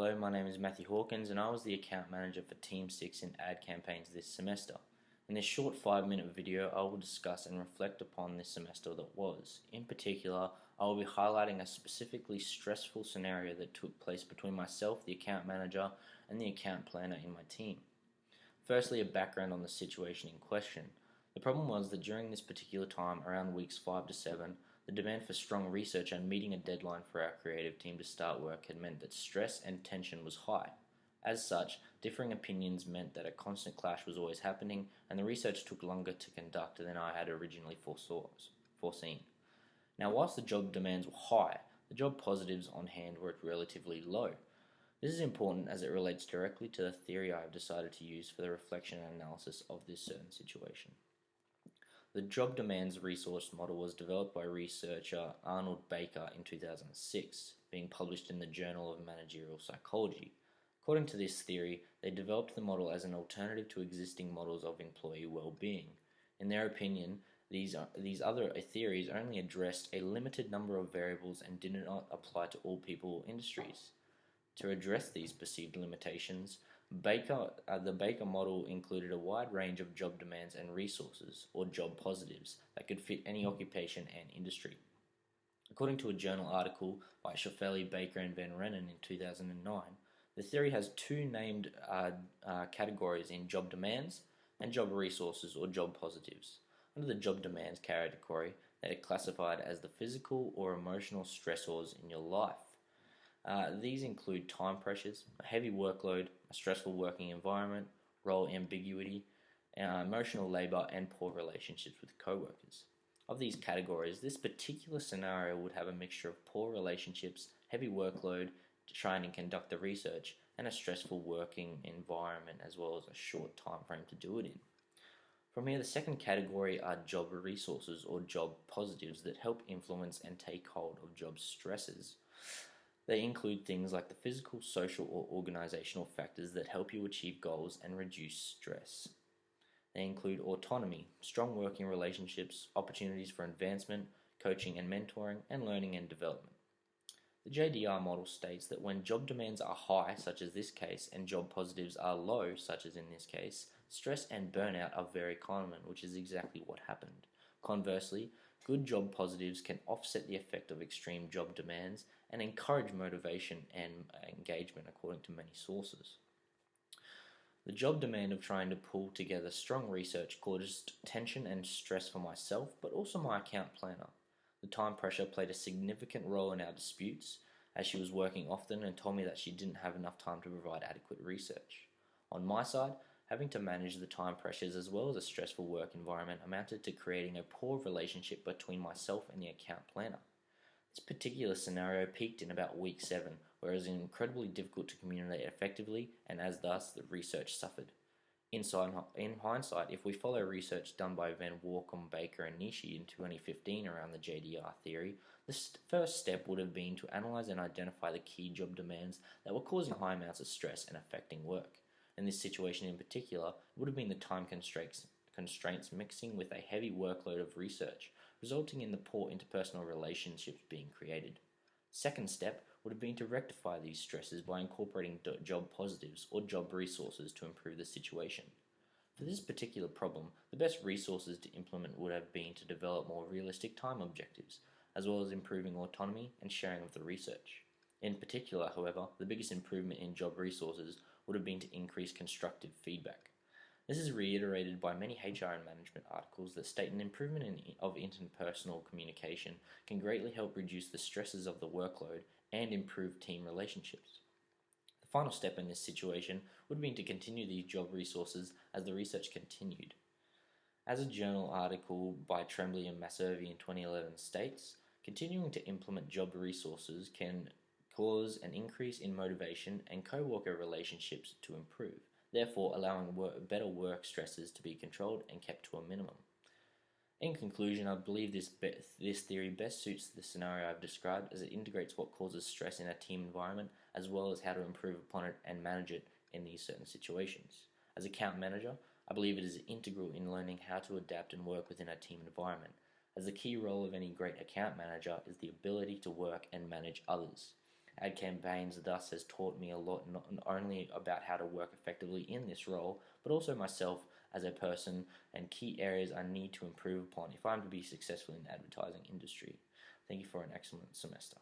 Hello, my name is Matthew Hawkins and I was the account manager for Team 6 in ad campaigns this semester. In this short 5-minute video, I will discuss and reflect upon this semester that was. In particular, I will be highlighting a specifically stressful scenario that took place between myself, the account manager, and the account planner in my team. Firstly, a background on the situation in question. The problem was that during this particular time, around weeks 5 to 7, the demand for strong research and meeting a deadline for our creative team to start work had meant that stress and tension was high. As such, differing opinions meant that a constant clash was always happening, and the research took longer to conduct than I had originally foreseen. Now, whilst the job demands were high, the job positives on hand were relatively low. This is important as it relates directly to the theory I have decided to use for the reflection and analysis of this certain situation. The job demands resource model was developed by researcher Arnold Baker in 2006, being published in the Journal of Managerial Psychology. According to this theory, they developed the model as an alternative to existing models of employee well-being. In their opinion, these other theories only addressed a limited number of variables and did not apply to all people or industries. To address these perceived limitations, the Baker model included a wide range of job demands and resources, or job positives, that could fit any occupation and industry. According to a journal article by Schaffelli, Baker, and Van Rennen in 2009, the theory has two named categories in job demands and job resources, or job positives. Under the job demands category, they are classified as the physical or emotional stressors in your life. These include time pressures, a heavy workload, a stressful working environment, role ambiguity, emotional labor, and poor relationships with coworkers. Of these categories, this particular scenario would have a mixture of poor relationships, heavy workload to try and conduct the research, and a stressful working environment, as well as a short time frame to do it in. From here, the second category are job resources, or job positives, that help influence and take hold of job stresses. They include things like the physical, social, or organizational factors that help you achieve goals and reduce stress. They include autonomy, strong working relationships, opportunities for advancement, coaching and mentoring, and learning and development. The JDR model states that when job demands are high, such as this case, and job positives are low, such as in this case, stress and burnout are very common, which is exactly what happened. Conversely, good job positives can offset the effect of extreme job demands and encourage motivation and engagement, according to many sources. The job demand of trying to pull together strong research caused tension and stress for myself, but also my account planner. The time pressure played a significant role in our disputes, as she was working often and told me that she didn't have enough time to provide adequate research. On my side, having to manage the time pressures as well as a stressful work environment amounted to creating a poor relationship between myself and the account planner. This particular scenario peaked in about week 7, where it was incredibly difficult to communicate effectively, and as thus the research suffered. In hindsight, if we follow research done by Van Walkum, Baker, and Nishi in 2015 around the JDR theory, the first step would have been to analyze and identify the key job demands that were causing high amounts of stress and affecting work. In this situation in particular, it would have been the time constraints mixing with a heavy workload of research, resulting in the poor interpersonal relationships being created. Second step would have been to rectify these stresses by incorporating job positives or job resources to improve the situation. For this particular problem, the best resources to implement would have been to develop more realistic time objectives, as well as improving autonomy and sharing of the research. In particular, however, the biggest improvement in job resources would have been to increase constructive feedback. This is reiterated by many HR and management articles that state an improvement of interpersonal communication can greatly help reduce the stresses of the workload and improve team relationships. The final step in this situation would have been to continue these job resources as the research continued. As a journal article by Tremblay and Masservi in 2011 states, continuing to implement job resources can cause an increase in motivation and co-worker relationships to improve, therefore allowing better work stresses to be controlled and kept to a minimum. In conclusion, I believe this theory best suits the scenario I've described, as it integrates what causes stress in a team environment, as well as how to improve upon it and manage it in these certain situations. As account manager, I believe it is integral in learning how to adapt and work within a team environment, as the key role of any great account manager is the ability to work and manage others. Ad campaigns thus has taught me a lot, not only about how to work effectively in this role, but also myself as a person and key areas I need to improve upon if I'm to be successful in the advertising industry. Thank you for an excellent semester.